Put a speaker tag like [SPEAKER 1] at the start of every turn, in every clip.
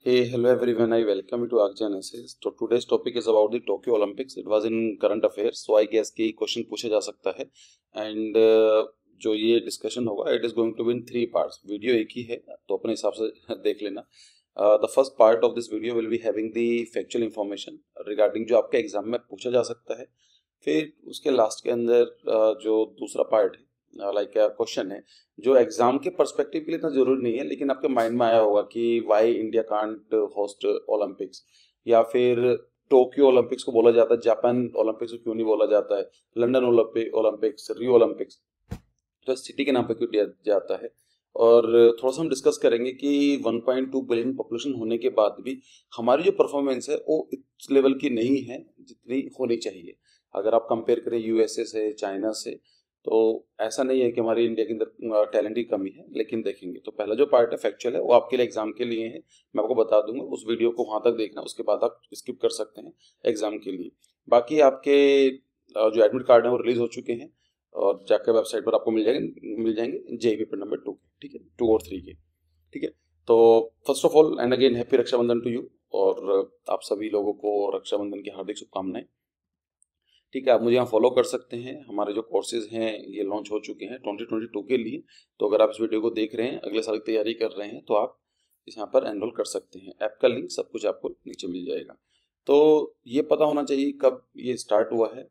[SPEAKER 1] Hey, hello everyone. I welcome you to Arjan Essays. So today's topic is about the Tokyo Olympics. It was in current affairs, so I guess कि question पूछा जा सकता है and जो ये discussion होगा it is going to be in 3 parts. Video एक ही है तो अपने हिसाब से देख लेना. The first part of this video will be having the factual information regarding जो आपके एग्जाम में पूछा जा सकता है. फिर उसके लास्ट के अंदर जो दूसरा पार्ट है लाइक क्वेश्चन है जो एग्जाम के पर्सपेक्टिव के लिए इतना जरूरी नहीं है, लेकिन आपके माइंड में आया होगा कि why India can't host Olympics, या फिर टोक्यो ओलंपिक्स को बोला जाता है, जापान ओलंपिक्स को क्यों नहीं बोला जाता है, लंदन ओलंपिक्स, रियो ओलंपिक्स तो सिटी के नाम पर क्यों दिया जाता है. और थोड़ा सा हम डिस्कस करेंगे कि 1.2 बिलियन पॉपुलेशन होने के बाद भी हमारी जो परफॉर्मेंस है वो इस लेवल की नहीं है जितनी होनी चाहिए. अगर आप कंपेयर करें यूएसए से, चाइना से, तो ऐसा नहीं है कि हमारी इंडिया के अंदर टैलेंट की कमी है. लेकिन देखेंगे तो पहला जो पार्ट है फैक्चुअल है वो आपके लिए एग्जाम के लिए है. मैं आपको बता दूंगा, उस वीडियो को वहां तक देखना, उसके बाद आप स्किप कर सकते हैं एग्जाम के लिए. बाकी आपके जो एडमिट कार्ड है वो रिलीज हो चुके हैं और जाकर वेबसाइट पर आपको मिल जाएंगे जेईई पेपर नंबर 2 के, ठीक है, 2 और 3 के, ठीक है. तो first of all and again happy Rakshabandhan to you, और आप सभी लोगों को रक्षाबंधन की हार्दिक शुभकामनाएं. ठीक है, आप मुझे यहाँ फॉलो कर सकते हैं. हमारे जो कोर्सेज हैं ये लॉन्च हो चुके हैं 2022 के लिए. तो अगर आप इस वीडियो को देख रहे हैं, अगले साल की तैयारी कर रहे हैं, तो आप इस यहाँ पर एनरोल कर सकते हैं. ऐप का लिंक सब कुछ आपको नीचे मिल जाएगा. तो ये पता होना चाहिए कब ये स्टार्ट हुआ है.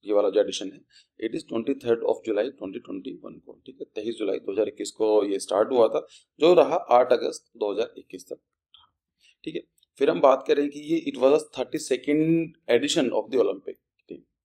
[SPEAKER 1] ये वाला जो एडिशन है इट इज 23 जुलाई 2021 को, ठीक है, 23 जुलाई 2021 को ये स्टार्ट हुआ था, जो रहा 8 अगस्त 2021 तक, ठीक है. फिर हम बात करें कि ये it was 32nd edition of the Olympic,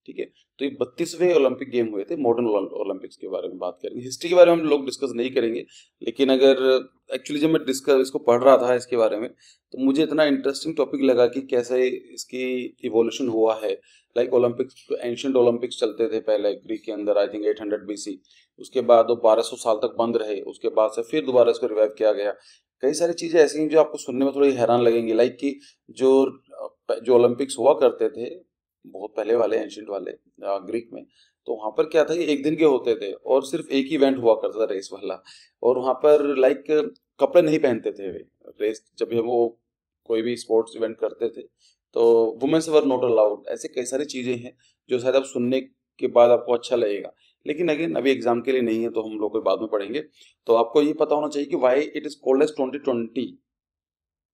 [SPEAKER 1] ठीक है. तो ये 32वें ओलंपिक गेम हुए थे. मॉडर्न ओलंपिक्स के बारे में बात करेंगे. हिस्ट्री के बारे में हम लोग डिस्कस नहीं करेंगे, लेकिन अगर एक्चुअली जब मैं डिस्कस इसको पढ़ रहा था इसके बारे में, तो मुझे इतना इंटरेस्टिंग टॉपिक लगा कि कैसे इसकी इवोल्यूशन हुआ है. लाइक ओलंपिक्स, एंशिएंट ओलंपिक्स चलते थे पहले ग्रीक के अंदर, आई थिंक 800 बीसी. उसके बाद वो 1200 साल तक बंद रहे. उसके बाद से फिर दोबारा इसको रिवाइव किया गया. कई सारी चीजें ऐसी हैं जो आपको सुनने में थोड़ी हैरान लगेंगी. लाइक कि जो जो ओलंपिक्स हुआ करते थे बहुत पहले वाले, एंशिएंट वाले ग्रीक में, तो वहां पर क्या था कि एक दिन के होते थे और सिर्फ एक ही इवेंट हुआ करता था, रेस वाला. और वहां पर लाइक कपड़े नहीं पहनते थे वे. रेस जब भी वो कोई भी स्पोर्ट्स इवेंट करते थे तो वुमेन्स वर नॉट अलाउड. ऐसे कई सारी चीजें हैं जो शायद आप सुनने के बाद आपको अच्छा लगेगा, लेकिन अगेन अभी एग्जाम के लिए नहीं है तो हम लोग बाद में पढ़ेंगे. तो आपको ये पता होना चाहिए कि why it is called as 2020,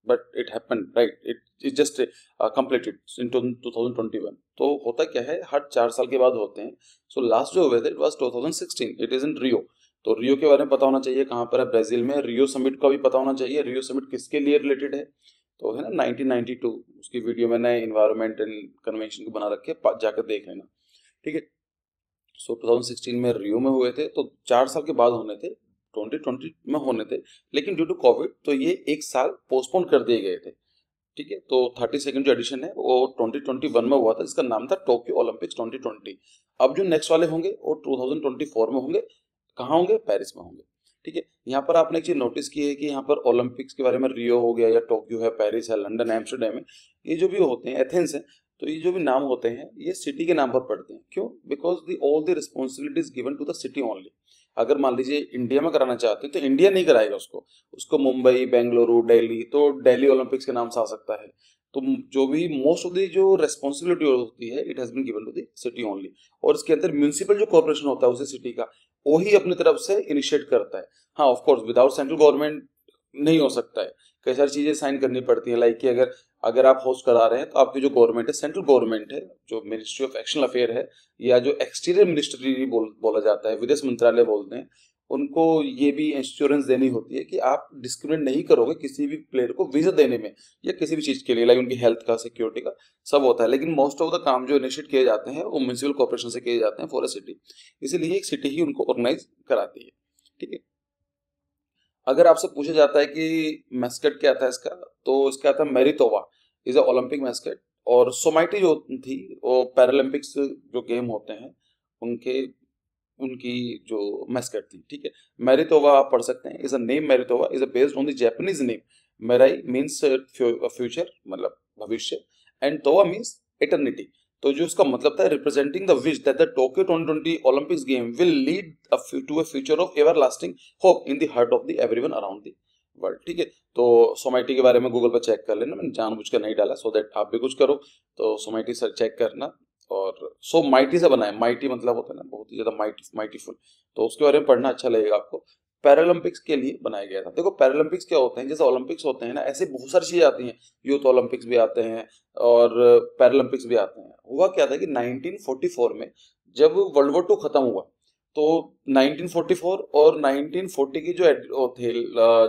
[SPEAKER 1] but it happened, right, it just completed in 2021. तो होता क्या है, हर 4 साल के बाद होते हैं. सो लास्ट जो हुए थे it was 2016, it is in Rio. तो रियो के बारे में पता होना चाहिए, कहाँ पर है, ब्राजील में. रियो समिट का भी पता होना चाहिए, रियो समिट किसके लिए रिलेटेड है. तो है ना 1992, उसकी वीडियो मैंने एनवायरमेंट एंड कन्वेंशन को बना रखे, जाकर देख लेना, ठीक है. सो 2016 में रियो में हुए थे, तो 4 साल के बाद होने थे, 2020 में होने थे, लेकिन ड्यू टू कोविड तो ये एक साल पोस्टपोन कर दिए गए थे, ठीक है. तो 32nd जो एडिशन है वो 2021 में हुआ था, जिसका नाम था टोक्यो ओलंपिक्स 2020. अब जो नेक्स्ट वाले होंगे वो 2024 में होंगे. कहाँ होंगे, पेरिस में होंगे, ठीक है. यहाँ पर आपने एक चीज नोटिस की है कि यहाँ पर ओलंपिक्स के बारे में रियो हो गया, या टोक्यो है, पेरिस है, लंदन, एम्स्टर्डम है, ये जो भी होते हैं, एथेंस है, तो ये जो भी नाम होते हैं ये सिटी के नाम पर पड़ते हैं. क्यों? Because the all the responsibility is given to the city only. अगर मान लीजिए इंडिया में कराना चाहते हैं तो इंडिया नहीं कराएगा उसको, उसको मुंबई, बेंगलुरु, दिल्ली, तो दिल्ली ओलंपिक्स के नाम से आ सकता है. तो जो भी मोस्ट ऑफ द जो रेस्पॉन्सिबिलिटी होती है it has been given to the city only. और इसके अंदर म्यूनिसिपल जो कॉर्पोरेशन होता है उसे सिटी का, वही अपनी तरफ से इनिशिएट करता है. हाँ, of course without central government नहीं हो सकता है. कई सारी चीजें साइन करनी पड़ती है. लाइक कि अगर अगर आप होस्ट करा रहे हैं तो आपकी जो गवर्नमेंट है, सेंट्रल गवर्नमेंट है, जो मिनिस्ट्री ऑफ एक्सटर्नल अफेयर है, या जो एक्सटीरियर मिनिस्ट्री बोला जाता है, विदेश मंत्रालय बोलते हैं, उनको ये भी इंश्योरेंस देनी होती है कि आप डिस्क्रिमिनेट नहीं करोगे किसी भी प्लेयर को वीजा देने में या किसी भी चीज के लिए, लाइक उनकी हेल्थ का, सिक्योरिटी का, सब होता है. लेकिन मोस्ट ऑफ द काम जो इनिशिएट किए जाते हैं वो म्यूनिसिपल कॉर्पोरेशन से किए जाते हैं फॉर अ सिटी. इसीलिए एक सिटी ही उनको ऑर्गेनाइज कराती है, ठीक है. अगर आपसे पूछा जाता है कि मैस्कट क्या था इसका, तो इसका था मैरितोवा इज अ ओलंपिक मैस्कट. और सोमाइटी जो थी वो पैरालंपिक्स जो गेम होते हैं उनके उनकी जो मैस्कट थी, ठीक है. मैरितोवा आप पढ़ सकते हैं. इज अ नेम, मैरितोवा is a based on the Japanese name. Mirai means future, मतलब भविष्य, एंड तोवा मींस इटर्निटी. तो जो इसका मतलब था, representing the wish that the Tokyo 2020 Olympics game will lead to a future of everlasting hope in the heart of the everyone around the world, ठीक है। तो सोमाइटी के बारे में गूगल पर चेक कर लेना, मैंने जानबूझ कर नहीं डाला सो दैट आप भी कुछ करो। तो सोमाइटी से चेक करना, और सो माइटी से बना है, माइटी मतलब होता है ना बहुत ही ज्यादा माइटीफुल, तो उसके बारे में पढ़ना अच्छा लगेगा आपको। पैरालंपिक्स के लिए बनाया गया था। देखो पैरालंपिक्स क्या होते हैं, जैसे ओलंपिक्स होते हैं ना, ऐसे बहुत सारी चीजें आती हैं, यूथ ओलंपिक्स भी आते हैं और पैरालंपिक्स भी आते हैं। हुआ क्या था कि 1944 में जब वर्ल्ड वॉर 2 खत्म हुआ, तो 1944 और 1940 की जो वो थे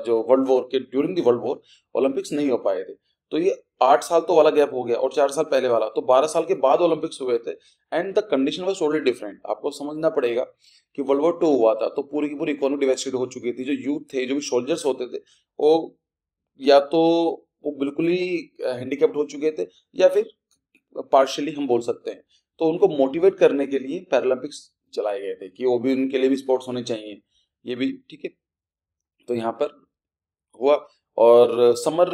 [SPEAKER 1] जो वर्ल्ड वॉर के during the world war Olympics नहीं हो पाए थे। तो ये 8 साल तो वाला गैप हो गया और 4 साल पहले वाला, तो 12 साल के बाद ओलंपिक्स हुए थे। And the condition was totally different. आपको समझना पड़ेगा कि वर्ल्ड वॉर 2 हुआ था तो पूरी की पूरी इकोनॉमी डिवास्टेड हो चुकी थी। जो यूथ थे, जो भी सोल्जर्स होते थे, वो या तो वो बिल्कुल ही हैंडीकैप्ड हो चुके थे, या फिर पार्शियली हम बोल सकते हैं। तो उनको मोटिवेट करने के लिए पैरालंपिक्स चलाए गए थे कि वो भी, उनके लिए भी स्पोर्ट्स होने चाहिए, ये भी ठीक है। तो यहाँ पर हुआ। और समर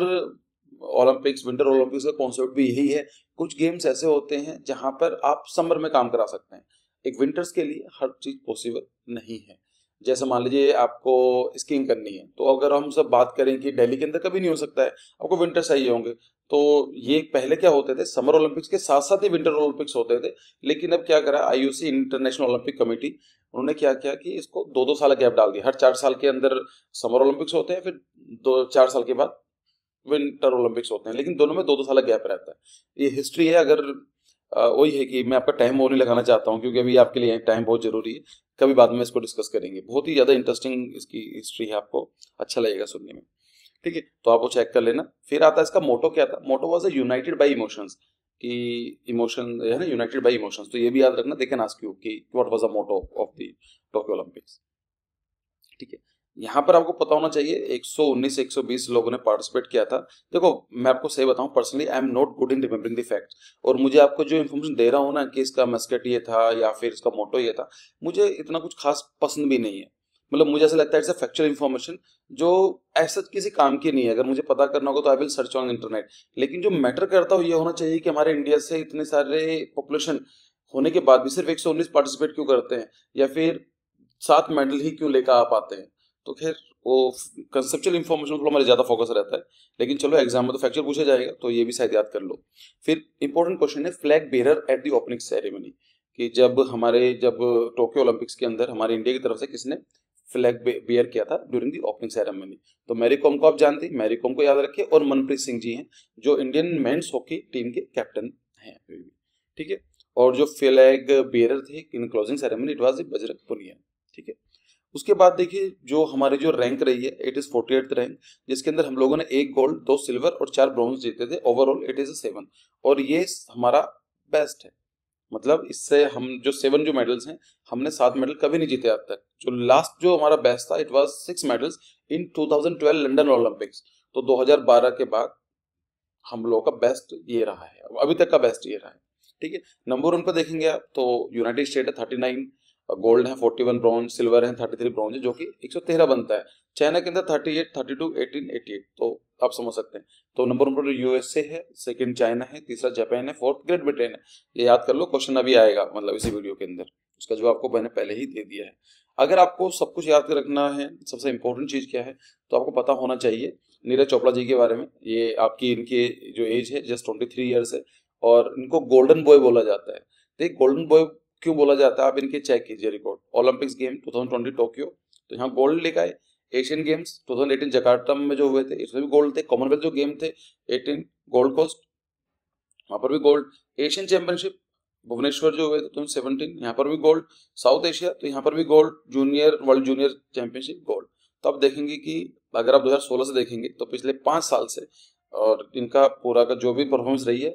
[SPEAKER 1] ओलंपिक्स, विंटर ओलंपिक्स का कॉन्सेप्ट भी यही है। कुछ गेम्स ऐसे होते हैं जहां पर आप समर में काम करा सकते हैं, एक विंटर्स के लिए हर चीज पॉसिबल नहीं है। जैसे मान लीजिए आपको स्कीइंग करनी है, तो अगर हम सब बात करें कि दिल्ली के अंदर कभी नहीं हो सकता है, आपको विंटर चाहिए होंगे। तो ये पहले क्या होते थे, समर ओलंपिक्स के साथ साथ ही विंटर ओलंपिक्स होते थे। लेकिन अब क्या करा आईओसी, इंटरनेशनल ओलंपिक कमेटी, उन्होंने क्या किया कि इसको 2-2 साल गैप डाल दिया। हर 4 साल के अंदर समर ओलंपिक्स होते हैं, फिर 2-4 साल के बाद विंटर ओलंपिक्स होते हैं, लेकिन दोनों में 2-2 साल गैप रहता है। ये हिस्ट्री है। अगर वही है कि मैं आपका टाइम और नहीं लगाना चाहता हूँ, क्योंकि अभी आपके लिए टाइम बहुत जरूरी है। कभी बाद में इसको डिस्कस करेंगे, बहुत ही ज्यादा इंटरेस्टिंग इसकी हिस्ट्री है, आपको अच्छा लगेगा सुनने में, ठीक है। तो आप वो चेक कर लेना। फिर आता है इसका मोटो। क्या था मोटो? वाज यूनाइटेड बाय इमोशंस, कि इमोशन है ना, यूनाइटेड बाय इमोशंस। तो ये भी याद रखना, दे कैन आस्क यू कि what was the motto of the Tokyo Olympics, ठीक है। यहाँ पर आपको पता होना चाहिए 119 से 120 लोगों ने पार्टिसिपेट किया था। देखो मैं आपको सही बताऊं, personally I am not good in remembering the facts, और मुझे आपको जो इन्फॉर्मेशन दे रहा हूँ ना कि इसका मस्कट ये था या फिर इसका मोटो ये था, मुझे इतना कुछ खास पसंद भी नहीं है। मतलब मुझे ऐसा लगता है इट्स अ फैक्चुअल इन्फॉर्मेशन जो ऐसा किसी काम की नहीं है। अगर मुझे पता करना होगा तो I will search on internet. लेकिन जो मैटर करता हो ये होना चाहिए कि हमारे इंडिया से इतने सारे पॉपुलेशन होने के बाद भी सिर्फ 119 पार्टिसिपेट क्यों करते हैं, या फिर 7 मेडल ही क्यों लेकर आ पाते हैं। तो खैर वो कंसेप्चुअल इन्फॉर्मेशन थोड़ा हमारे ज्यादा फोकस रहता है। लेकिन चलो एग्जाम में तो फैक्चर पूछा जाएगा, तो ये भी शायद याद कर लो। फिर इंपॉर्टेंट क्वेश्चन है flag bearer at the opening ceremony, कि जब टोक्यो ओलंपिक्स के अंदर हमारे इंडिया की तरफ से किसने फ्लैग बेयर किया था ड्यूरिंग द ओपनिंग सेरेमनी। तो मैरी कॉम को आप जानते हैं, मैरी कॉम को याद रखिए, और मनप्रीत सिंह जी हैं जो इंडियन मेंस हॉकी टीम के कैप्टन हैं, ठीक है। और जो फ्लैग बेरर थे इन closing ceremony, it was Bajrang Punia, ठीक है। उसके बाद देखिए जो हमारी जो रैंक रही है, इट इज 48th रैंक, जिसके अंदर हम लोगों ने 1 गोल्ड, 2 सिल्वर और 4 ब्रॉन्ज जीते थे। ओवरऑल इट इज 7, और ये हमारा बेस्ट है। मतलब इससे हम जो 7 जो मेडल्स हैं, हमने 7 मेडल कभी नहीं जीते आज तक। जो लास्ट जो हमारा बेस्ट था, it was 6 medals in 2012 London Olympics. तो 2012 के बाद हम लोगों का बेस्ट ये रहा है, अभी तक का बेस्ट ये रहा है, ठीक है। नंबर 1 पर देखेंगे आप तो यूनाइटेड स्टेट है 39 गोल्ड है, 41 ब्रॉन्ज, सिल्वर है 33 ब्रॉन्ज है, जो कि 113 बनता है। चाइना के अंदर 38, 32, 18, 88, तो आप समझ सकते हैं। तो नंबर 1 पर यूएसए है, सेकंड चाइना है, तीसरा जापान है, फोर्थ ग्रेट ब्रिटेन है। ये याद कर लो, क्वेश्चन अभी आएगा मतलब इसी वीडियो के अंदर, उसका जवाब आपको मैंने पहले ही दे दिया है। अगर आपको सब कुछ याद रखना है, सबसे इंपॉर्टेंट चीज क्या है, तो आपको पता होना चाहिए नीरज चोपड़ा जी के बारे में। ये आपकी इनकी जो एज है जस्ट 23 ईयर्स है, और इनको गोल्डन बॉय बोला जाता है। देखिए गोल्डन बॉय क्यों बोला जाता है, आप इनके चेक कीजिए रिकॉर्ड। ओलंपिक्स गेम 2020 टोक्यो, तो यहाँ गोल्ड लेकर आए। एशियन गेम्स 2018 जकार्ता में जो हुए थे, इसमें भी गोल्ड थे। कॉमनवेल्थ जो गेम थे 18 गोल्ड कोस्ट, वहां पर भी गोल्ड। एशियन चैंपियनशिप भुवनेश्वर जो हुए थे 2017, यहाँ पर भी गोल्ड। साउथ एशिया, तो यहाँ पर भी gold. Junior world junior championship gold. तो आप देखेंगे कि अगर आप 2016 से देखेंगे तो पिछले 5 साल से और इनका पूरा का जो भी परफॉर्मेंस रही है,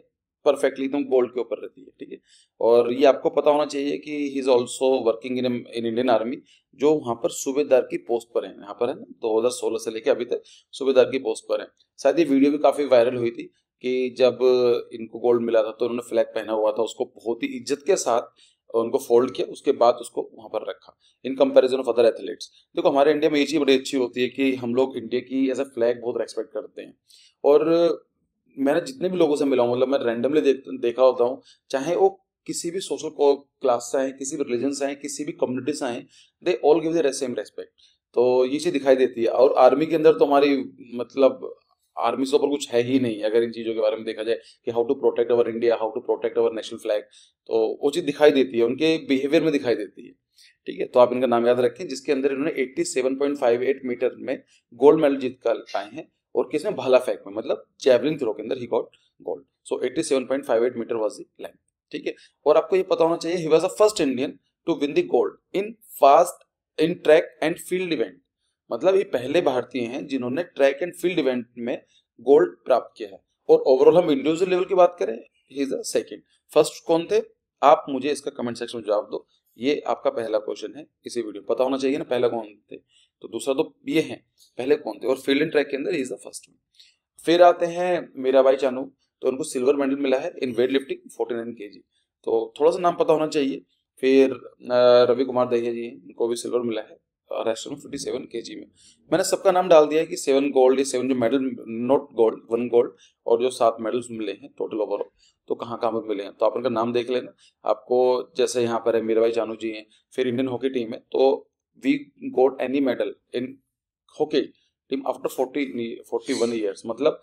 [SPEAKER 1] परफेक्टली एकदम गोल्ड के ऊपर रहती है, ठीक है। और ये आपको पता होना चाहिए कि he is also working in Indian army, जो वहां पर सूबेदार की पोस्ट पर है। यहाँ पर है ना, 2016 से लेकर अभी तक सूबेदार की पोस्ट पर है। शायद ये वीडियो भी काफी वायरल हुई थी कि जब इनको गोल्ड मिला था तो उन्होंने फ्लैग पहना हुआ था, उसको बहुत ही इज्जत के साथ उनको फोल्ड किया, उसके बाद उसको वहां पर रखा in comparison of other athletes. देखो हमारे इंडिया में ये चीज बड़ी अच्छी होती है कि हम लोग इंडिया की एज अ फ्लैग बहुत रेस्पेक्ट करते हैं। और मैंने जितने भी लोगों से मिला हूं, मतलब मैं रैंडमली देखा होता हूँ, चाहे वो किसी भी सोशल क्लास से आए, किसी भी रिलीजन से आए, किसी भी कम्युनिटी से आए, they all give the same respect. तो ये चीज दिखाई देती है। और आर्मी के अंदर तो हमारी मतलब आर्मी से ऊपर कुछ है ही नहीं अगर इन चीजों के बारे में देखा जाए कि how to protect our India, how to protect our national flag, तो वो चीज दिखाई देती है, उनके बिहेवियर में दिखाई देती है। ठीक है, तो आप इनका नाम याद रखें, जिसके अंदर इन्होंने 87.58 मीटर में गोल्ड मेडल जीत कर आए हैं। और किसमें? भाला फेंक में, मतलब जैवलिन थ्रो के अंदर ही got gold. So 87.58 metre was the length. ठीक है, और आपको ये पता होना चाहिए he was the first Indian to win the gold in track and field event. मतलब ये पहले भारतीय हैं जिन्होंने ट्रैक एंड फील्ड इवेंट में गोल्ड प्राप्त किया है। और ओवरऑल हम इंडिविजुअल लेवल की बात करें, he is the second. First कौन थे? आप मुझे इसका कमेंट सेक्शन में जवाब दो। ये आपका पहला क्वेश्चन है इसी वीडियो, पता होना चाहिए ना पहला कौन थे। तो दूसरा तो ये है, पहले कौन थे? और फील्ड एंड ट्रैक के अंदर ही इज द फर्स्ट। फिर आते हैं मीराबाई चानू, तो उनको सिल्वर मेडल मिला है इन वेट लिफ्टिंग 49 kg, तो थोड़ा सा नाम पता होना चाहिए। फिर रवि कुमार दहिया जी, इनको भी सिल्वर मिला है रेस्टल में 57 kg में। मैंने सबका नाम डाल दिया है कि 7 गोल्ड, 7 जो मेडल, नॉट गोल्ड, 1 गोल्ड, और जो 7 मेडल्स मिले हैं टोटल ओवरऑल, तो कहाँ कहाँ पर मिले हैं तो आप उनका नाम देख लेना। आपको जैसे यहाँ पर है मीराबाई चानू जी हैं, फिर इंडियन हॉकी टीम है, तो we got any medal in hockey team after 41 years, मतलब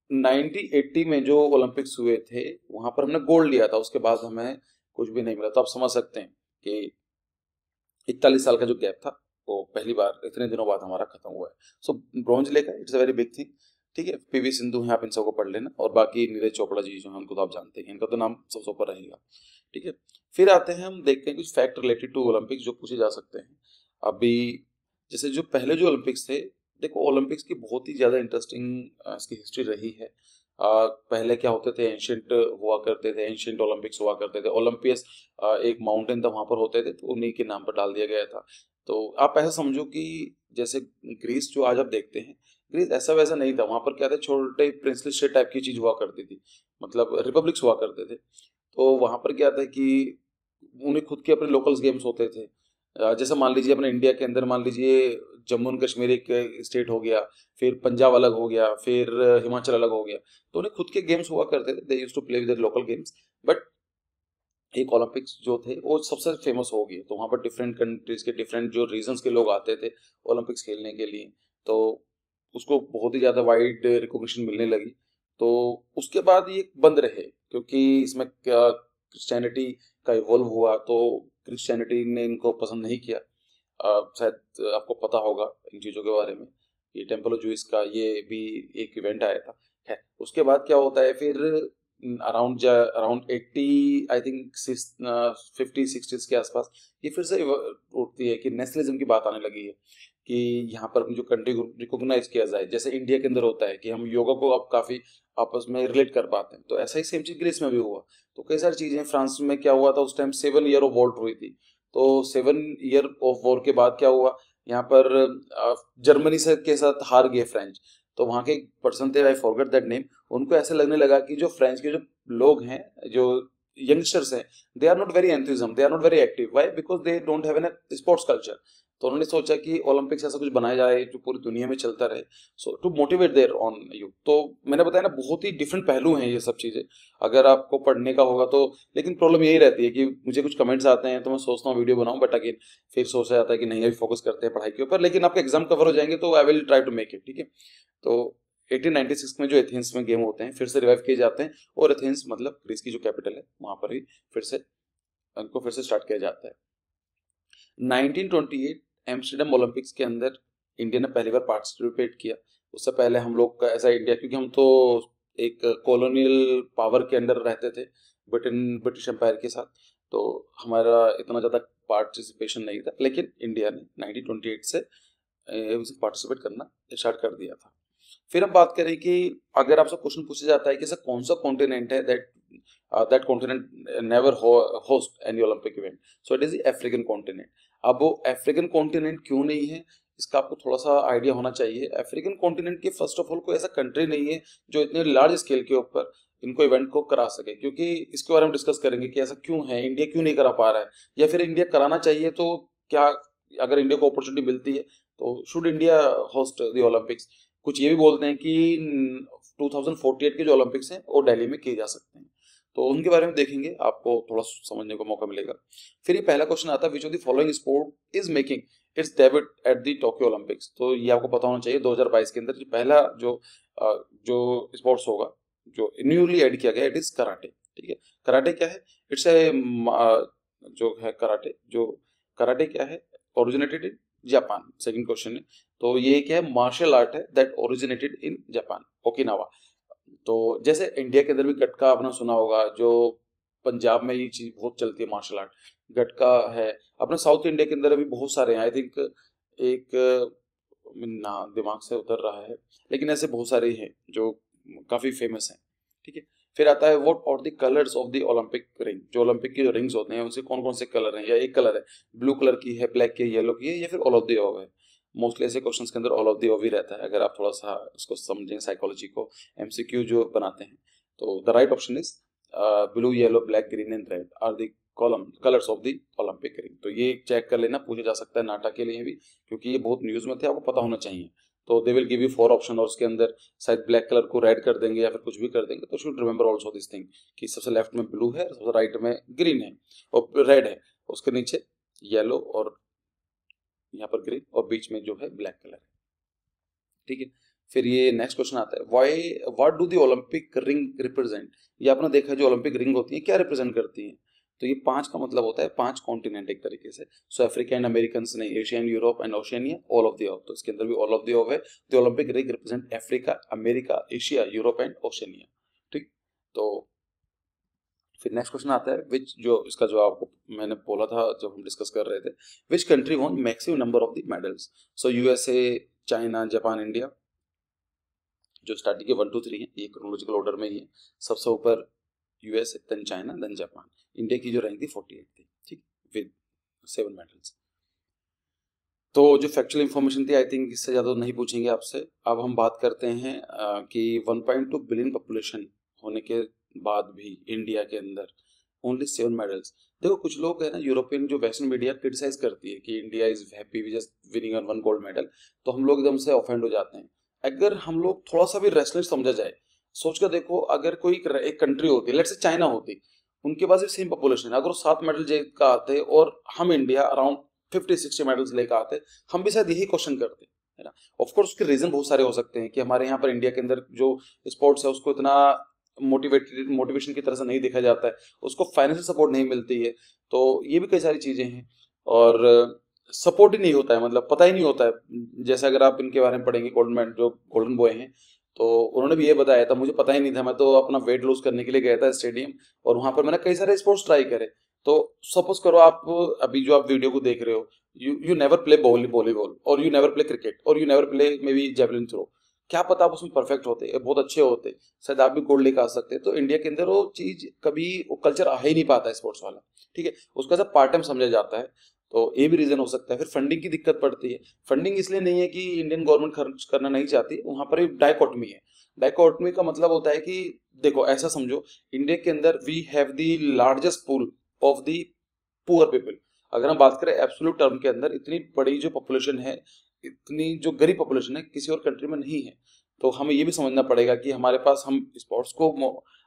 [SPEAKER 1] 1980 में जो ओलंपिक्स हुए थे वहां पर हमने गोल्ड लिया था, उसके बाद हमें कुछ भी नहीं मिला। तो आप समझ सकते हैं कि 41 साल का जो गैप था वो पहली बार इतने दिनों बाद हमारा खत्म हुआ है। सो ब्रॉन्ज लेकर it's a very big thing. ठीक है, पीवी सिंधु हैं, आप इन सबको पढ़ लेना, और बाकी नीरज चोपड़ा जी जो हैं उनको तो आप जानते हैं, इनका तो नाम सबसे ऊपर रहेगा। ठीक है, फिर आते हैं, हम देखते हैं कुछ फैक्ट रिलेटेड टू ओलंपिक्स जो पूछे जा सकते हैं। अभी जैसे जो पहले जो ओलंपिक्स थे, देखो ओलंपिक्स की बहुत ही ज्यादा इंटरेस्टिंग इसकी हिस्ट्री रही है। पहले क्या होते थे, एंशियंट हुआ करते थे, एंशियंट ओलंपिक्स हुआ करते थे। ओलंपियस एक माउंटेन था वहां पर होते थे, तो उन्हीं के नाम पर डाल दिया गया था। तो आप ऐसा समझो कि जैसे ग्रीस जो आज आप देखते हैं, ग्रीस ऐसा वैसा नहीं था, वहां पर क्या था, छोटे प्रिंसली स्टेट टाइप की चीज हुआ करती थी, मतलब रिपब्लिक्स हुआ करते थे। तो वहां पर क्या था कि उन्हें खुद के अपने लोकल्स गेम्स होते थे। जैसे मान लीजिए अपने इंडिया के अंदर मान लीजिए जम्मू एंड कश्मीर एक स्टेट हो गया, फिर पंजाब अलग हो गया, फिर हिमाचल अलग हो गया, तो उन्हें खुद के गेम्स हुआ करते थे, they used to play with local games. But एक ओलंपिक्स जो थे वो सबसे फेमस हो गए, तो वहां पर डिफरेंट कंट्रीज के डिफरेंट जो रीजन्स के लोग आते थे ओलंपिक्स खेलने के लिए, तो उसको बहुत ही ज्यादा वाइड रिकॉग्निशन मिलने लगी। तो उसके बाद ये बंद रहे, क्योंकि इसमें क्रिश्चियनिटी का इवॉल्व हुआ, तो क्रिश्चियनिटी ने इनको पसंद नहीं किया। शायद आपको पता होगा इन चीज़ों के बारे में, ये टेम्पल ऑफ जूइस का ये भी एक इवेंट आया था। है, उसके बाद क्या होता है फिर अराउंड 80 आई थिंक 50-60 के आसपास ये फिर से उठती है कि नेशनलिज्म की बात आने लगी है कि यहाँ पर जो कंट्री को रिकॉग्नाइज किया जाए, जैसे इंडिया के अंदर होता है कि हम योगा को अब काफी आपस में रिलेट कर पाते हैं, तो ऐसा ही सेम चीज ग्रीस में भी हुआ। तो कई सारी चीजें, फ्रांस में क्या हुआ था उस टाइम 7 ईयर ऑफ वॉर हुई थी, तो 7 ईयर ऑफ वॉर के बाद क्या हुआ, यहाँ पर जर्मनी से के साथ हार गए फ्रेंच। तो वहाँ के एक पर्सन थे, आई फॉरगेट दैट नेम, उनको ऐसे लगने लगा कि जो फ्रेंच के जो लोग हैं, जो यंगस्टर्स हैं, they are not very enthusiasm, they are not very active. Why? Because they don't have an sports culture. तो उन्होंने सोचा कि ओलंपिक्स ऐसा कुछ बनाया जाए जो पूरी दुनिया में चलता रहे, so to motivate there on you. तो मैंने बताया ना, बहुत ही डिफरेंट पहलू हैं ये सब चीजें, अगर आपको पढ़ने का होगा तो। लेकिन प्रॉब्लम यही रहती है कि मुझे कुछ कमेंट्स आते हैं तो मैं सोचता हूँ वीडियो बनाऊं, बट अगेन फिर सोचा जाता है कि नहीं, अभी फोकस करते हैं पढ़ाई के ऊपर, लेकिन आपके एग्जाम कवर हो जाएंगे तो I will try to make it. ठीक है, तो 1896 में जो एथेंस में गेम होते हैं फिर से रिवाइव किए जाते हैं, और एथेंस मतलब ग्रीस की जो कैपिटल है वहां पर ही फिर से उनको फिर से स्टार्ट किया जाता है। 1928 एम्स्टर्डम ओलंपिक्स के अंदर इंडिया ने पहली बार पार्टिसिपेट किया। उससे पहले हम लोग का ऐसा इंडिया, क्योंकि हम तो एक कॉलोनियल पावर के अंडर रहते थे ब्रिटिश एम्पायर के साथ, तो हमारा इतना ज़्यादा पार्टिसिपेशन नहीं था, लेकिन इंडिया ने 1928 से पार्टिसिपेट करना स्टार्ट कर दिया था। फिर हम बात करें कि अगर आपसे क्वेश्चन पूछा जाता है कि ऐसा कौन सा कॉन्टिनेंट है that continent never host any Olympic event, so it is the African continent. अब वो अफ्रीकन कॉन्टिनेंट क्यों नहीं है, इसका आपको थोड़ा सा आइडिया होना चाहिए। अफ्रीकन कॉन्टिनेंट की फर्स्ट ऑफ ऑल कोई ऐसा कंट्री नहीं है जो इतने लार्ज स्केल के ऊपर इनको इवेंट को करा सके, क्योंकि इसके बारे में डिस्कस करेंगे कि ऐसा क्यों है, इंडिया क्यों नहीं करा पा रहा है, या फिर इंडिया कराना चाहिए तो क्या, अगर इंडिया को अपॉर्चुनिटी मिलती है तो should India host the Olympics. कुछ ये भी बोलते हैं कि 2048 के जो ओलंपिक्स हैं वो दिल्ली में किए जा सकते हैं, तो उनके बारे में देखेंगे, आपको थोड़ा समझने को मौका मिलेगा। फिर ये पहला क्वेश्चन आता है, which of the following sport is making it's debut at the Tokyo Olympics. तो ये आपको पता होना चाहिए 2022 के अंदर जो पहला जो स्पोर्ट्स होगा जो न्यूली ऐड किया गया, इट इज कराटे। ठीक है, कराटे क्या है? इट्स ए जो है कराटे क्या है? Originated in Japan. Second question है, तो ये क्या है? मार्शल आर्ट है that originated in Japan, Okinawa. तो जैसे इंडिया के अंदर भी गटका आपने सुना होगा, जो पंजाब में ये चीज बहुत चलती है, मार्शल आर्ट गटका है। अपने साउथ इंडिया के अंदर भी बहुत सारे हैं, आई थिंक एक ना दिमाग से उतर रहा है, लेकिन ऐसे बहुत सारे हैं जो काफी फेमस हैं। ठीक है, फिर आता है what are the colours of the Olympic ring. जो ओलंपिक की जो रिंग्स होते हैं उनसे कौन कौन से कलर हैं, या एक कलर है, ब्लू कलर की है, ब्लैक की है, येलो की है, या फिर ऑल ऑफ द अबव है। मोस्टली ऐसे क्वेश्चंस के अंदर ऑल ऑफ द अबव ही रहता है, अगर आप थोड़ा सा उसको समझें, साइकोलॉजी को, एमसीक्यू जो बनाते हैं। तो the right option is blue, yellow, black, green and red are the colours of the Olympic ring. तो ये चेक कर लेना, पूछा जा सकता है नाटा के लिए भी, क्योंकि ये बहुत न्यूज में थे, आपको पता होना चाहिए। तो they will give you 4 option, और उसके अंदर शायद ब्लैक कलर को रेड कर देंगे या फिर कुछ भी कर देंगे। तो should remember also this thing कि सबसे लेफ्ट में ब्लू है, सबसे राइट में ग्रीन है और रेड है, उसके नीचे येलो और यहाँ पर ग्रीन, और बीच में जो है ब्लैक कलर है। ठीक है, फिर ये नेक्स्ट क्वेश्चन आता है, why what do the Olympic ring represent. ये आपने देखा है जो ओलंपिक रिंग होती है क्या रिप्रेजेंट करती है? तो ये 5 का मतलब होता है 5 कॉन्टिनेंट एक तरीके से। सो अफ्रीका एंड अमेरिकन नहीं, Asian, Europe and Oceania, all of the above. तो इसके अंदर भी ऑल ऑफ द अबव है। The Olympic ring represent Africa, America, Asia, Europe and Oceania. ठीक, तो फिर नेक्स्ट क्वेश्चन आता है, विच जो इसका जो आपको मैंने बोला था जब हम डिस्कस कर रहे थे, which country won maximum number of the medals. So USA, China, Japan, India. जो स्टार्टिंग के 1 2 3 है, ये क्रोनोलॉजिकल ऑर्डर में ही है। सबसे ऊपर USA, then China, then Japan. India की जो रैंक थी 48 थी, ठीक, विद 7 मेडल्स। तो जो फैक्चुअल इंफॉर्मेशन थी, आई थिंक इससे ज़्यादा नहीं पूछेंगे आपसे। अब हम बात करते हैं कि 1.2 बिलियन पॉपुलेशन होने के बाद भी इंडिया के अंदर ओनली 7 मेडल्स। देखो कुछ लोग है ना, यूरोपियन जो वेस्टर्न मीडिया क्रिटिसाइज करती है कि India is happy with just winning on 1 gold medal, तो हम लोग एकदम से ऑफेंड हो जाते हैं। अगर हम लोग थोड़ा सा भी रेस्टलेस समझा जाए, सोच कर देखो, अगर कोई एक कंट्री होती, लेट्स से चाइना होती, उनके पास भी सेम पॉपुलेशन है, अगर वो 7 मेडल जीत का आते और हम इंडिया अराउंड 50-60 मेडल्स लेकर आते, हम भी शायद यही क्वेश्चन करते, है ना। ऑफ कोर्स उसके रीजन बहुत सारे हो सकते हैं कि हमारे यहाँ पर इंडिया के अंदर जो स्पोर्ट्स है उसको इतना मोटिवेशन की तरह से नहीं देखा जाता है, उसको फाइनेंशियल सपोर्ट नहीं मिलती है, तो ये भी कई सारी चीजें हैं। और सपोर्ट ही नहीं होता है, मतलब पता ही नहीं होता है। जैसे अगर आप इनके बारे में पढ़ेंगे, जो गोल्डन बॉय हैं, तो उन्होंने भी ये बताया था, मुझे पता ही नहीं था, मैं तो अपना वेट लूज करने के लिए गया था स्टेडियम, और वहां पर मैंने कई सारे स्पोर्ट्स ट्राई करे। तो सपोज करो आप अभी जो आप वीडियो को देख रहे हो, यू नेवर प्ले वॉलीबॉल, और यू नेवर प्ले क्रिकेट, और you never play maybe javelin throw. क्या पता आप उसमें परफेक्ट होते, बहुत अच्छे होते, शायद आप भी गोल्ड लेकर आ सकते। तो इंडिया के अंदर वो चीज कभी, वो कल्चर आ ही नहीं पाता है स्पोर्ट्स वाला, ठीक है, उसका सब पार्ट टाइम समझा जाता है। तो ये भी रीजन हो सकता है। फिर फंडिंग की दिक्कत पड़ती है। फंडिंग इसलिए नहीं है कि इंडियन गवर्नमेंट खर्च करना नहीं चाहती, वहां पर एक डायकोटमी है। डायकोटमी का मतलब होता है कि देखो ऐसा समझो, इंडिया के अंदर we have the largest pool of the poor people. अगर हम बात करें एब्सोल्यूट टर्म के अंदर, इतनी बड़ी जो पॉपुलेशन है, इतनी जो गरीब पॉपुलेशन है, किसी और कंट्री में नहीं है। तो हमें ये भी समझना पड़ेगा कि हमारे पास हम स्पोर्ट्स को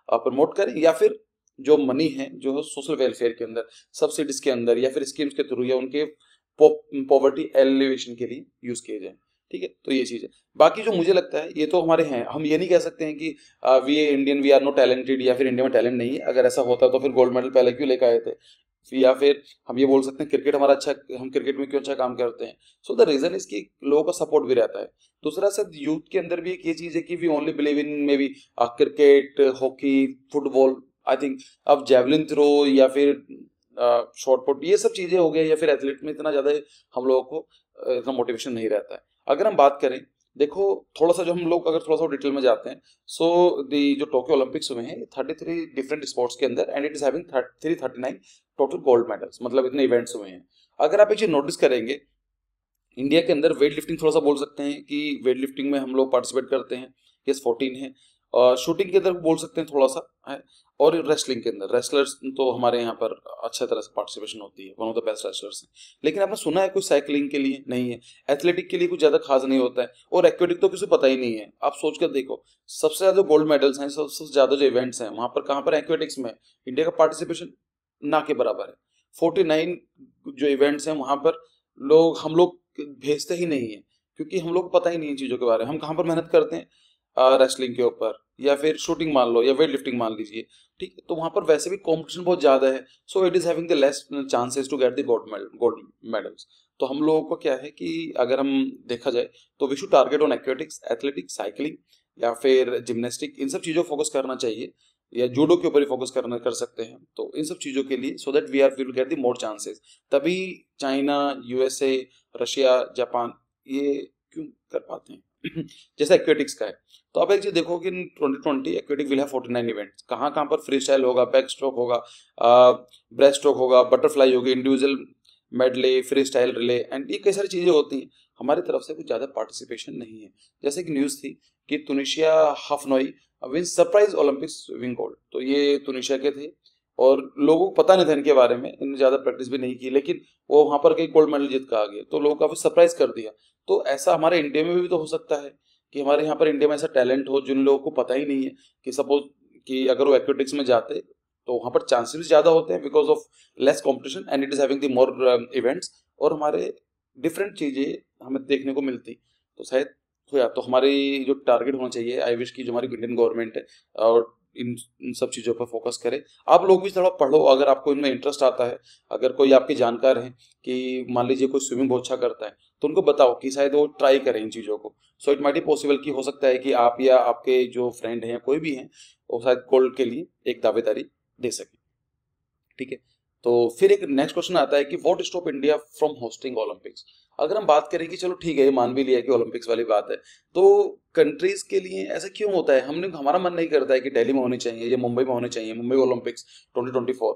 [SPEAKER 1] प्रमोट करें, या फिर जो मनी है जो सोशल वेलफेयर के अंदर, सब्सिडीज के अंदर, या फिर स्कीम्स के थ्रू, या उनके पॉवर्टी एलिवेशन के लिए यूज किए जाए। ठीक है, तो ये चीज है। बाकी जो मुझे लगता है, ये तो हमारे हैं, हम ये नहीं कह सकते हैं कि we Indian we are no talented, या फिर इंडिया में टैलेंट नहीं है। अगर ऐसा होता तो फिर गोल्ड मेडल पहले क्यों लेकर आए थे। या फिर हम ये बोल सकते हैं क्रिकेट हमारा अच्छा, हम क्रिकेट में क्यों अच्छा काम करते हैं। सो द रीजन इज कि लोगों का सपोर्ट भी रहता है। दूसरा सर, यूथ के अंदर भी एक ये चीज है कि we only believe in maybe cricket, hockey, football, I think अब जेवलिन थ्रो या फिर शॉर्ट पुट, ये सब चीजें हो गई, या फिर एथलीट में इतना ज्यादा हम लोगों को इतना मोटिवेशन नहीं रहता है। अगर हम बात करें, देखो थोड़ा सा जो हम लोग अगर थोड़ा सा डिटेल में जाते हैं, सो दी जो टोक्यो ओलंपिक्स हुए हैं 33 डिफरेंट स्पोर्ट्स के अंदर, and it is having 339 total gold medals, मतलब इतने इवेंट्स हुए हैं। अगर आप एक चीज नोटिस करेंगे, इंडिया के अंदर वेट लिफ्टिंग थोड़ा सा बोल सकते हैं कि वेट लिफ्टिंग में हम लोग पार्टिसिपेट करते हैं, यस 14 है। और शूटिंग के अंदर बोल सकते हैं थोड़ा सा है, और रेसलिंग के अंदर रेसलर्स तो हमारे यहाँ पर अच्छे तरह से पार्टिसिपेशन होती है, one of the best wrestlers हैं। लेकिन आपने सुना है कोई साइकिलिंग के लिए नहीं है, एथलेटिक के लिए कुछ ज्यादा खास नहीं होता है, और एक्वेटिक तो किसी को पता ही नहीं है। आप सोच कर देखो, सबसे ज्यादा गोल्ड मेडल्स हैं, सबसे ज्यादा जो इवेंट्स हैं, वहां पर कहाँ पर एक्वेटिक्स में इंडिया का पार्टिसिपेशन ना के बराबर है। 49 जो इवेंट्स हैं वहां पर लोग हम लोग भेजते ही नहीं है, क्योंकि हम लोग को पता ही नहीं है चीज़ों के बारे में। हम कहाँ पर मेहनत करते हैं, रेसलिंग के ऊपर, या फिर शूटिंग मान लो, या वेट लिफ्टिंग मान लीजिए, ठीक है। तो वहाँ पर वैसे भी कंपटीशन बहुत ज़्यादा है, so it is having the less chances to get the gold medals. तो हम लोगों को क्या है कि अगर हम देखा जाए तो we should target on aquatics, athletics, cycling या फिर जिम्नास्टिक, इन सब चीज़ों फोकस करना चाहिए, या जूडो के ऊपर ही फोकस करना कर सकते हैं। तो इन सब चीज़ों के लिए so that we will get the more chances. तभी चाइना, यूएसए, रशिया, जापान ये क्यों कर पाते हैं जैसे एक्वेटिक्स का है। तो आप एक चीज देखो कि इन 2020 एक्वेटिक विल हैव 49 इवेंट्स। कहाँ कहाँ पर फ्री स्टाइल होगा, बैक स्ट्रोक होगा, ब्रेस्ट स्ट्रोक होगा, बटरफ्लाई होगी, individual medley, free style relay, and ये कई सारी चीजें होती हैं। हमारी तरफ से कुछ ज्यादा पार्टिसिपेशन नहीं है। जैसे कि न्यूज थी कि Tunisia Hafnaoui wins surprise Olympics swimming gold. तो ये तुनिशिया के थे और लोगों को पता नहीं था इनके बारे में, इन्होंने ज्यादा प्रैक्टिस भी नहीं की, लेकिन वो वहां पर कई गोल्ड मेडल जीत कर आ गए, तो लोगों को काफी सरप्राइज कर दिया। तो ऐसा हमारे इंडिया में भी तो हो सकता है कि हमारे यहाँ पर इंडिया में ऐसा टैलेंट हो जिन लोगों को पता ही नहीं है, कि सपोज कि अगर वो एक्वेटिक्स में जाते तो वहां पर चांसेस ज्यादा होते हैं because of less competition and it is having the more events, और हमारे डिफरेंट चीजें हमें देखने को मिलती। तो शायद हो, या तो हमारी जो टारगेट होना चाहिए, आई विश की जो हमारी इंडियन गवर्नमेंट है और इन सब चीज़ों पर फोकस करे। आप लोग भी थोड़ा पढ़ो अगर आपको इनमें इंटरेस्ट आता है। अगर कोई आपके जानकार है कि मान लीजिए कोई स्विमिंग बहुत अच्छा करता है, तो उनको बताओ कि शायद वो ट्राई करें इन चीज़ों को। So it might be possible कि हो सकता है कि आप या आपके जो फ्रेंड हैं, कोई भी हैं, वो शायद गोल्ड के लिए एक दावेदारी दे सके, ठीक है। तो फिर एक नेक्स्ट क्वेश्चन आता है कि what stop India from hosting Olympics. अगर हम बात करें कि चलो ठीक है, ये मान भी लिया कि ओलंपिक्स वाली बात है, तो कंट्रीज के लिए ऐसा क्यों होता है? हमारा मन नहीं करता है कि दिल्ली में होनी चाहिए या मुंबई में होनी चाहिए, मुंबई ओलंपिक्स 2024।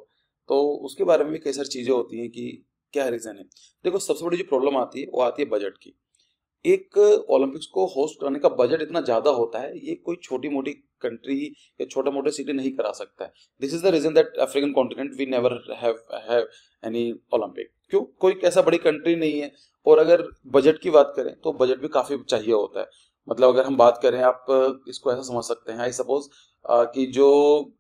[SPEAKER 1] तो उसके बारे में भी कई सारी चीजें होती हैं कि क्या रीजन है। देखो, सबसे बड़ी जो प्रॉब्लम आती है वो आती है बजट की। एक ओलंपिक्स को होस्ट करने का बजट इतना ज्यादा होता है, ये कोई छोटी मोटी कंट्री या छोटा मोटा सिटी नहीं करा सकता है। This is the reason that African continent we never have any Olympic. क्यों? कोई ऐसा बड़ी कंट्री नहीं है। और अगर बजट की बात करें तो बजट भी काफी चाहिए होता है। मतलब अगर हम बात करें, आप इसको ऐसा समझ सकते हैं, आई सपोज कि जो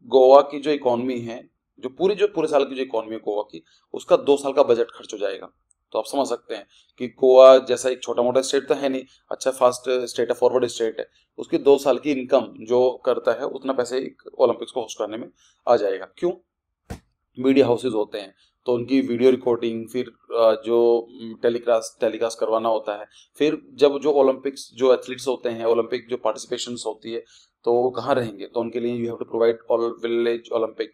[SPEAKER 1] गोवा की जो इकोनॉमी है, जो पूरे साल की जो इकोनॉमी है गोवा की, उसका 2 साल का बजट खर्च हो जाएगा। तो आप समझ सकते हैं कि गोवा जैसा एक छोटा मोटा स्टेट तो है नहीं, अच्छा फास्ट स्टेट है, फॉरवर्ड स्टेट है, उसकी 2 साल की इनकम जो करता है उतना पैसे ओलंपिक्स को होस्ट करने में आ जाएगा। क्यों? मीडिया हाउसेज होते हैं, तो उनकी वीडियो रिकॉर्डिंग, फिर जो टेलीकास्ट करवाना होता है, फिर जब जो ओलंपिक्स जो एथलीट्स होते हैं, ओलंपिक जो पार्टिसिपेशन होती है, तो वो कहाँ रहेंगे, तो उनके लिए you have to provide village Olympic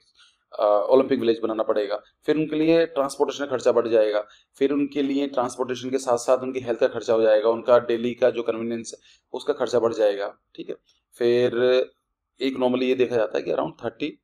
[SPEAKER 1] village बनाना पड़ेगा। फिर उनके लिए ट्रांसपोर्टेशन का खर्चा बढ़ जाएगा, फिर उनके लिए ट्रांसपोर्टेशन के साथ साथ उनकी हेल्थ का खर्चा हो जाएगा, उनका डेली का जो कन्वीनियंस है उसका खर्चा बढ़ जाएगा, ठीक है। फिर एक नॉर्मली ये देखा जाता है कि अराउंड 33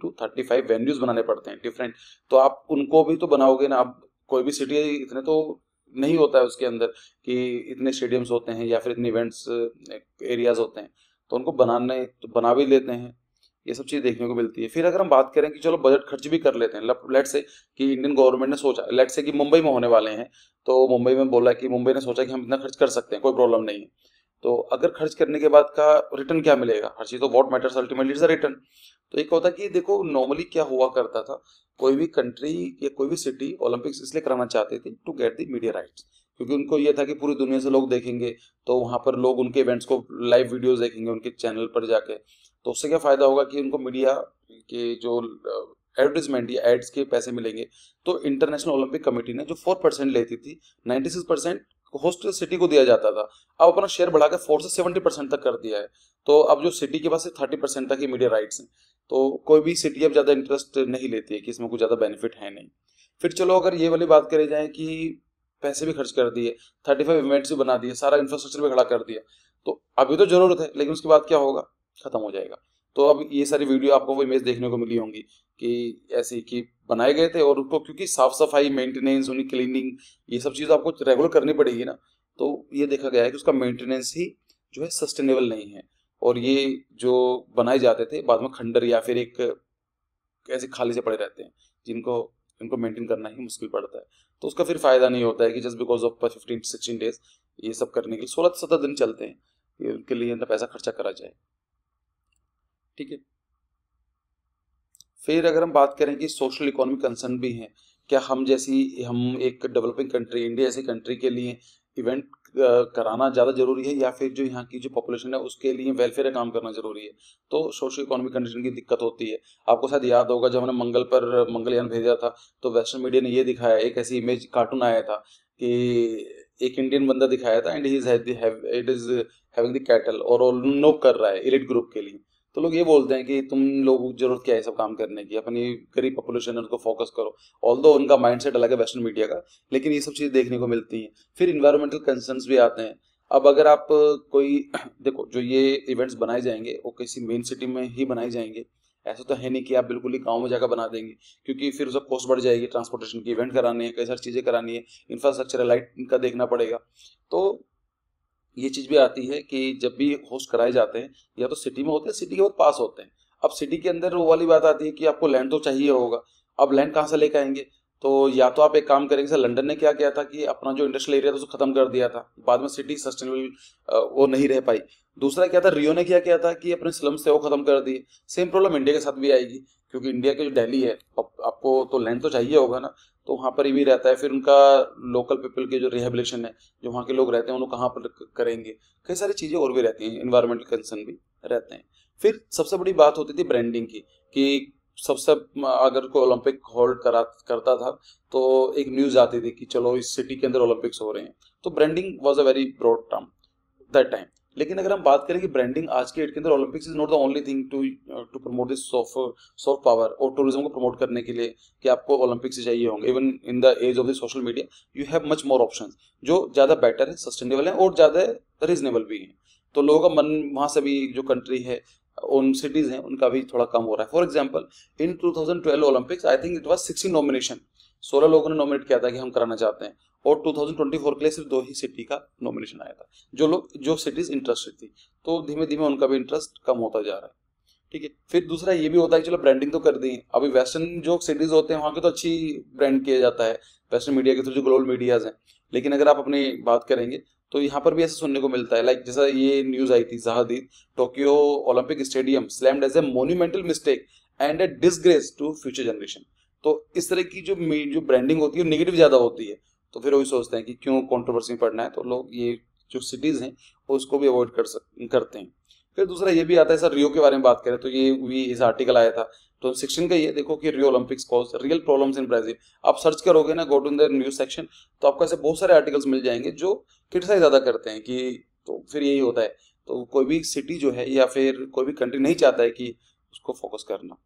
[SPEAKER 1] to 35 वेन्यूज बनाने पड़ते हैं डिफरेंट। तो आप उनको भी तो बनाओगे ना, आप कोई भी सिटी इतने तो नहीं होता है उसके अंदर कि इतने स्टेडियम्स होते हैं या फिर इतने इवेंट्स एरियाज होते हैं, तो उनको बनाने तो बना भी लेते हैं। ये सब चीज़ देखने को मिलती है। फिर अगर हम बात करें कि चलो बजट खर्च भी कर लेते हैं, लेट से कि इंडियन गवर्नमेंट ने सोचा, लेट से कि मुंबई में होने वाले हैं, तो मुंबई में बोला कि मुंबई ने सोचा कि हम इतना खर्च कर सकते हैं, कोई प्रॉब्लम नहीं है। तो अगर खर्च करने के बाद का रिटर्न क्या मिलेगा? हर चीज तो what matters ultimately is the return. तो एक होता है कि देखो, नॉर्मली क्या हुआ करता था, कोई भी कंट्री या कोई भी सिटी ओलंपिक्स इसलिए कराना चाहते थे to get the media rights, क्योंकि उनको ये था कि पूरी दुनिया से लोग देखेंगे, तो वहां पर लोग उनके इवेंट्स को लाइव वीडियोस देखेंगे उनके चैनल पर जाके। तो उससे क्या फायदा होगा कि उनको मीडिया के जो एडवर्टीजमेंट या एड्स के पैसे मिलेंगे। तो इंटरनेशनल ओलंपिक कमेटी ने जो 4% लेती थी, 96% होस्ट सिटी को दिया जाता था, अब अपना शेयर बढ़ाकर 4 से 70% तक कर दिया है। तो अब जो सिटी के पास 30% तक ही मीडिया राइट्स हैं। तो कोई भी सिटी अब ज्यादा इंटरेस्ट नहीं लेती है कि इसमें कुछ ज्यादा बेनिफिट है नहीं। फिर चलो अगर ये वाली बात करी जाए कि पैसे भी खर्च कर दिए, 35 इवेंट्स भी बना दिए, सारा इंफ्रास्ट्रक्चर भी खड़ा कर दिया, तो अभी तो जरूरत है, लेकिन उसके बाद क्या होगा? खत्म हो जाएगा। तो अब ये सारी वीडियो आपको वो इमेज देखने को मिली होंगी कि ऐसे कि बनाए गए थे, और उनको क्योंकि साफ सफाई, मेंटेनेंस, उनकी क्लीनिंग, ये सब चीज़ आपको रेगुलर करनी पड़ेगी ना। तो ये देखा गया है कि उसका मेंटेनेंस ही जो है सस्टेनेबल नहीं है, और ये जो बनाए जाते थे बाद में खंडर या फिर एक ऐसे खाली से पड़े रहते हैं, जिनको इनको मेंटेन करना ही मुश्किल पड़ता है। तो उसका फिर फायदा नहीं होता है कि जस्ट बिकॉज ऑफ 15-16 डेज ये सब करने के लिए 16 से 17 दिन चलते हैं, ये उनके लिए इतना पैसा खर्चा करा जाए, ठीक है। फिर अगर हम बात करें कि सोशल इकोनॉमिक कंसर्न भी हैं, क्या हम एक डेवलपिंग कंट्री, इंडिया जैसी कंट्री के लिए इवेंट कराना ज़्यादा जरूरी है, या फिर जो यहाँ की जो पॉपुलेशन है उसके लिए वेलफेयर का काम करना जरूरी है? तो सोशो इकोनॉमिक कंडीशन की दिक्कत होती है। आपको शायद याद होगा, जब हमने मंगल पर मंगलयान भेजा था तो वेस्टर्न मीडिया ने ये दिखाया, एक ऐसी इमेज कार्टून आया था कि एक इंडियन बंदा दिखाया था and he is having the cattle, और वो नो कर रहा है एलिट ग्रुप के लिए। तो लोग ये बोलते हैं कि तुम लोग जरूरत क्या है सब काम करने की, अपनी गरीब पॉपुलेशन है उनको फोकस करो। ऑल्दो उनका माइंडसेट अलग है वेस्टर्न मीडिया का, लेकिन ये सब चीज़ें देखने को मिलती हैं। फिर इन्वायरमेंटल कंसर्न्स भी आते हैं। अब अगर आप कोई देखो, जो ये इवेंट्स बनाए जाएंगे वो किसी मेन सिटी में ही बनाए जाएंगे, ऐसा तो है नहीं कि आप बिल्कुल ही गांव में जाकर बना देंगे, क्योंकि फिर उसका कॉस्ट बढ़ जाएगी, ट्रांसपोर्टेशन की, इवेंट करानी है, कई सारी चीज़ें करानी है, इंफ्रास्ट्रक्चर लाइट का देखना पड़ेगा। तो ये चीज भी आती है कि जब भी होस्ट कराए जाते हैं या तो सिटी में होते हैं, सिटी के बहुत पास होते हैं। अब सिटी के अंदर वो वाली बात आती है कि आपको लैंड तो चाहिए होगा। अब लैंड कहाँ से लेकर आएंगे? तो या तो आप एक काम करेंगे, जैसे लंदन ने क्या किया था कि अपना जो इंडस्ट्रियल एरिया था उसको खत्म कर दिया था, बाद में सिटी सस्टेनेबल वो नहीं रह पाई। दूसरा क्या था, रियो ने क्या किया था कि अपने स्लम्स थे वो खत्म कर दिए। सेम प्रॉब्लम इंडिया के साथ भी आएगी, क्योंकि इंडिया के जो दिल्ली है, आपको तो लैंड तो चाहिए होगा ना, तो वहाँ पर ये भी रहता है। फिर उनका लोकल पीपल के जो रिहेबिलिटेशन है, जो वहाँ के लोग रहते हैं उनको कहाँ पर करेंगे, कई सारी चीज़ें और भी रहती हैं, इन्वायरमेंटल कंसर्न भी रहते हैं। फिर सबसे बड़ी बात होती थी ब्रांडिंग की, कि सबसे अगर कोई ओलंपिक होल्ड करता था तो एक न्यूज़ आती थी कि चलो इस सिटी के अंदर ओलंपिक्स हो रहे हैं। तो branding was a very broad term that time. लेकिन अगर हम बात करें कि ब्रांडिंग आज के डेट के अंदर, Olympics is not the only thing to promote this soft power और टूरिज्म को प्रमोट करने के लिए कि आपको ओलंपिक्स से चाहिए होंगे। Even in the age of the social media you have much more options जो ज़्यादा बेटर है, सस्टेनेबल है और ज़्यादा रीजनेबल भी है। तो लोगों का मन वहाँ से भी, जो कंट्री है, उन सिटीज़ हैं, उनका भी थोड़ा कम हो रहा है। For example in 2012 Olympics I think it was 16 nomination, 16 लोगों ने नॉमिनेट किया था कि हम कराना चाहते हैं, और 2024 के लिए सिर्फ 2 ही सिटी का नॉमिनेशन आया था, जो सिटीज इंटरेस्टेड थी। तो धीमे धीमे उनका भी इंटरेस्ट कम होता जा रहा है। ठीक है। फिर दूसरा ये भी होता है कि चलो ब्रांडिंग तो कर दी, अभी वेस्टर्न जो सिटीज होते हैं वहाँ के तो अच्छी ब्रांड किया जाता है वेस्टर्न मीडिया के थ्रू, जो ग्लोबल मीडियाज हैं। लेकिन अगर आप अपनी बात करेंगे तो यहाँ पर भी ऐसा सुनने को मिलता है, लाइक जैसा ये न्यूज आई थी, Zaha Hadid Tokyo Olympic stadium slammed as a monumental mistake and a disgrace to future generation. तो इस तरह की जो ब्रांडिंग होती है नेगेटिव ज्यादा होती है, तो फिर वही सोचते हैं कि क्यों कंट्रोवर्सी में पड़ना है, तो लोग ये जो सिटीज हैं उसको भी अवॉइड करते हैं। फिर दूसरा ये भी आता है, सर रियो के बारे में बात करें तो ये भी इस आर्टिकल आया था तो 16 का, ये देखो कि Rio Olympics cause real problems in Brazil. आप सर्च करोगे ना, go to the news section, तो आपको ऐसे बहुत सारे आर्टिकल्स मिल जाएंगे जो क्रिटिसाइज ज्यादा करते हैं कि, तो फिर यही होता है। तो कोई भी सिटी जो है या फिर कोई भी कंट्री नहीं चाहता है कि उसको फोकस करना।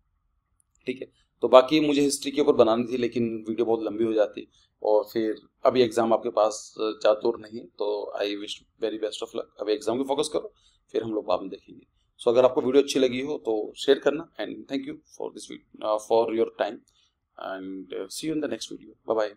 [SPEAKER 1] ठीक है। तो बाकी मुझे हिस्ट्री के ऊपर बनानी थी, लेकिन वीडियो बहुत लंबी हो जाती, और फिर अभी एग्जाम आपके पास ज़्यादा दूर नहीं, तो I wish very best of luck. अभी एग्जाम को फोकस करो, फिर हम लोग बाद में देखेंगे। सो अगर आपको वीडियो अच्छी लगी हो तो शेयर करना, and thank you for this for your time, and see you in the next video. Bye bye.